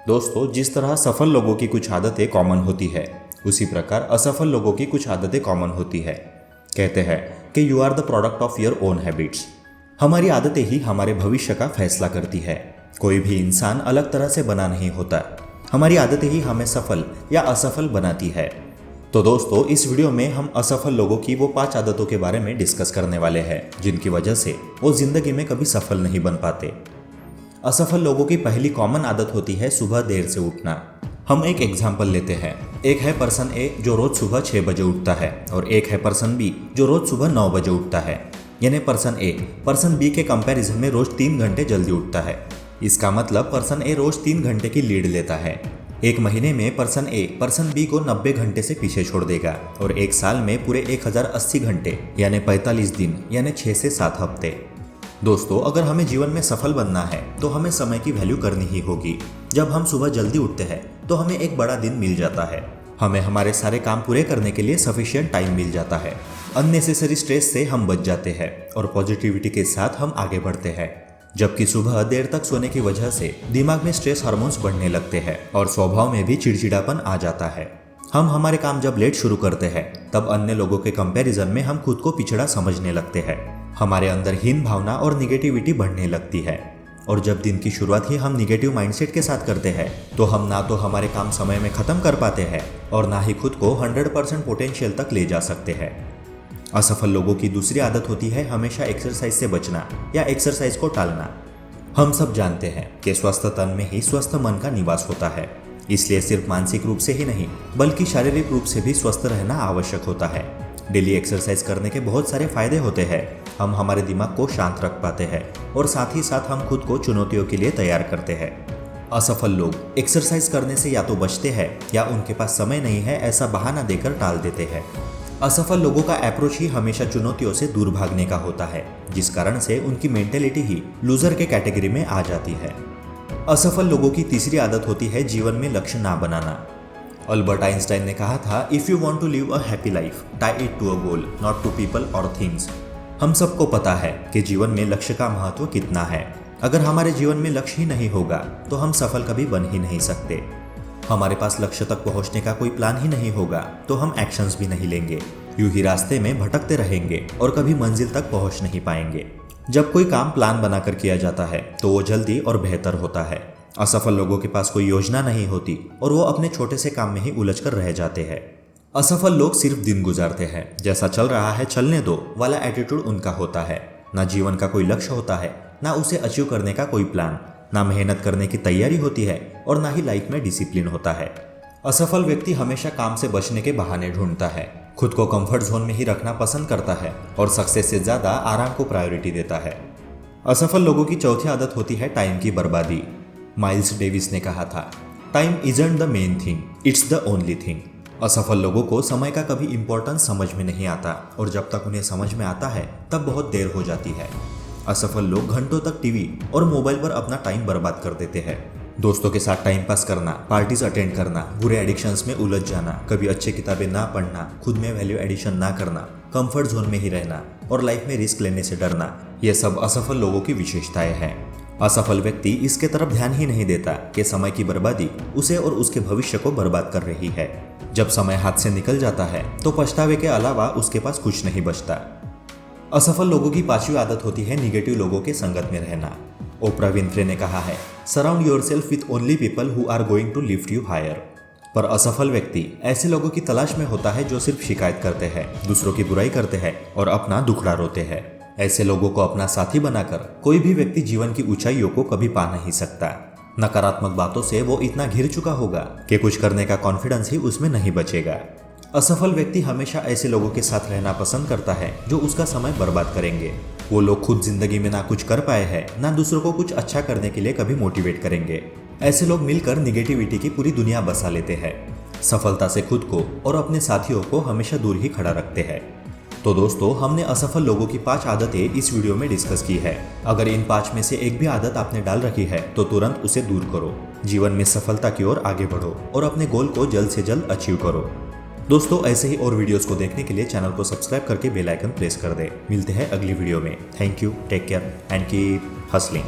दोस्तों, जिस तरह सफल लोगों की कुछ आदतें कॉमन होती है, उसी प्रकार असफल लोगों की कुछ आदतें कॉमन होती है। कहते हैं कि you are the product of your own habits. हमारी आदतें ही हमारे भविष्य का फैसला करती है। कोई भी इंसान अलग तरह से बना नहीं होता। हमारी आदतें ही हमें सफल या असफल बनाती है। तो दोस्तों, इस वीडियो में हम असफल लोगों की वो 5 आदतों के बारे में डिस्कस करने वाले हैं जिनकी वजह से वो जिंदगी में कभी सफल नहीं बन पाते। असफल लोगों की पहली कॉमन आदत होती है सुबह देर से उठना। हम एक एग्जाम्पल लेते हैं। एक है पर्सन ए जो रोज सुबह 6 बजे उठता है और एक है पर्सन बी जो रोज सुबह 9 बजे उठता है। यानी पर्सन ए पर्सन बी के कंपैरिजन में रोज 3 घंटे जल्दी उठता है। इसका मतलब पर्सन ए रोज 3 घंटे की लीड लेता है। एक महीने में पर्सन ए पर्सन बी को 90 घंटे से पीछे छोड़ देगा और एक साल में पूरे 1080 घंटे यानी 45 दिन यानी 6 से 7 हफ्ते। दोस्तों, अगर हमें जीवन में सफल बनना है तो हमें समय की वैल्यू करनी ही होगी। जब हम सुबह जल्दी उठते हैं तो हमें एक बड़ा दिन मिल जाता है। हमें हमारे सारे काम पूरे करने के लिए सफिशिएंट टाइम मिल जाता है। अननेसेसरी स्ट्रेस से हम बच जाते हैं और पॉजिटिविटी के साथ हम आगे बढ़ते हैं। जबकि सुबह देर तक सोने की वजह से दिमाग में स्ट्रेस हार्मोन्स बढ़ने लगते हैं और स्वभाव में भी चिड़चिड़ापन आ जाता है। हम हमारे काम जब लेट शुरू करते हैं तब अन्य लोगों के कंपैरिजन में हम खुद को पिछड़ा समझने लगते हैं। हमारे अंदर हीन भावना और निगेटिविटी बढ़ने लगती है और जब दिन की शुरुआत ही हम निगेटिव माइंडसेट के साथ करते हैं तो हम ना तो हमारे काम समय में खत्म कर पाते हैं और ना ही खुद को 100% पोटेंशियल तक ले जा सकते हैं। असफल लोगों की दूसरी आदत होती है हमेशा एक्सरसाइज से बचना या एक्सरसाइज को टालना। हम सब जानते हैं कि स्वस्थ तन में ही स्वस्थ मन का निवास होता है। इसलिए सिर्फ मानसिक रूप से ही नहीं बल्कि शारीरिक रूप से भी स्वस्थ रहना आवश्यक होता है। डेली एक्सरसाइज करने के बहुत सारे फायदे होते हैं। हम हमारे दिमाग को शांत रख पाते हैं और साथ ही साथ हम खुद को चुनौतियों के लिए तैयार करते हैं। असफल लोग एक्सरसाइज करने से या तो बचते हैं या उनके पास समय नहीं है ऐसा बहाना देकर टाल देते हैं। असफल लोगों का अप्रोच ही हमेशा चुनौतियों से दूर भागने का होता है, जिस कारण से उनकी मेंटेलिटी ही लूजर के कैटेगरी में आ जाती है। असफल लोगों की तीसरी आदत होती है जीवन में लक्ष्य ना बनाना। अल्बर्ट आइंस्टाइन ने कहा था, if you want to live a happy life tie it to a goal not to people or things. हम सबको पता है कि जीवन में लक्ष्य का महत्व कितना है। अगर हमारे जीवन में लक्ष्य ही नहीं होगा तो हम सफल कभी बन ही नहीं सकते। हमारे पास लक्ष्य तक पहुंचने का कोई प्लान ही नहीं होगा तो हम एक्शंस भी नहीं लेंगे। यूं ही रास्ते में भटकते रहेंगे और कभी मंजिल तक पहुंच नहीं पाएंगे। जब कोई काम प्लान बनाकर किया जाता है तो वो जल्दी और बेहतर होता है। असफल लोगों के पास कोई योजना नहीं होती और वो अपने छोटे से काम में ही उलझकर रह जाते हैं। असफल लोग सिर्फ दिन गुजारते हैं, जैसा चल रहा है चलने दो वाला एटीट्यूड उनका होता है। ना जीवन का कोई लक्ष्य होता है, ना उसे अचीव करने का कोई प्लान, ना मेहनत करने की तैयारी होती है और ना ही लाइफ में डिसिप्लिन होता है। असफल व्यक्ति हमेशा काम से बचने के बहाने ढूंढता है, खुद को कंफर्ट जोन में ही रखना पसंद करता है और सक्सेस से ज्यादा आराम को प्रायोरिटी देता है। असफल लोगों की चौथी आदत होती है टाइम की बर्बादी। माइल्स डेविस ने कहा था, time isn't the main thing, it's the only thing. असफल लोगों को समय का कभी इंपॉर्टेंस समझ में नहीं आता और जब तक उन्हें समझ में आता है तब बहुत देर हो जाती है। असफल लोग घंटों तक टीवी और मोबाइल पर अपना टाइम बर्बाद कर देते हैं। दोस्तों के साथ टाइम पास करना, पार्टीज अटेंड करना, बुरे एडिक्शंस में उलझ जाना, कभी अच्छी किताबें ना पढ़ना, खुद में वैल्यू एडिशन ना करना, कंफर्ट जोन में ही रहना और लाइफ में रिस्क लेने से डरना, ये सब असफल लोगों की विशेषताएं हैं। असफल व्यक्ति इसके तरफ ध्यान ही नहीं देता कि समय की बर्बादी उसे और उसके भविष्य को बर्बाद कर रही है। जब समय हाथ से निकल जाता है तो पछतावे के अलावा उसके पास कुछ नहीं बचता। असफल लोगों की पांचवी आदत होती है निगेटिव लोगों के संगत में रहना। ओप्रा विन्फ्रे ने कहा है, surround yourself with only people who are going to lift you higher. पर असफल व्यक्ति ऐसे लोगों की तलाश में होता है जो सिर्फ शिकायत करते हैं, दूसरों की बुराई करते हैं और अपना दुखड़ा रोते हैं। ऐसे लोगों को अपना साथी बनाकर कोई भी व्यक्ति जीवन की ऊंचाइयों को कभी पा नहीं सकता। नकारात्मक बातों से वो इतना घिर चुका होगा कि कुछ करने का कॉन्फिडेंस ही उसमें नहीं बचेगा। असफल व्यक्ति हमेशा ऐसे लोगों के साथ रहना पसंद करता है जो उसका समय बर्बाद करेंगे। वो लोग खुद जिंदगी में ना कुछ कर पाए हैं, ना दूसरों को कुछ अच्छा करने के लिए कभी मोटिवेट करेंगे। ऐसे लोग मिलकर निगेटिविटी की पूरी दुनिया बसा लेते हैं। सफलता से खुद को और अपने साथियों को हमेशा दूर ही खड़ा रखते हैं। तो दोस्तों, हमने असफल लोगों की 5 आदतें इस वीडियो में डिस्कस की है। अगर इन 5 में से एक भी आदत आपने डाल रखी है तो तुरंत उसे दूर करो। जीवन में सफलता की ओर आगे बढ़ो और अपने गोल को जल्द से जल्द अचीव करो। दोस्तों, ऐसे ही और वीडियोस को देखने के लिए चैनल को सब्सक्राइब करके बेल आइकन प्रेस कर दें। मिलते हैं अगली वीडियो में। Thank you, take care and keep hustling.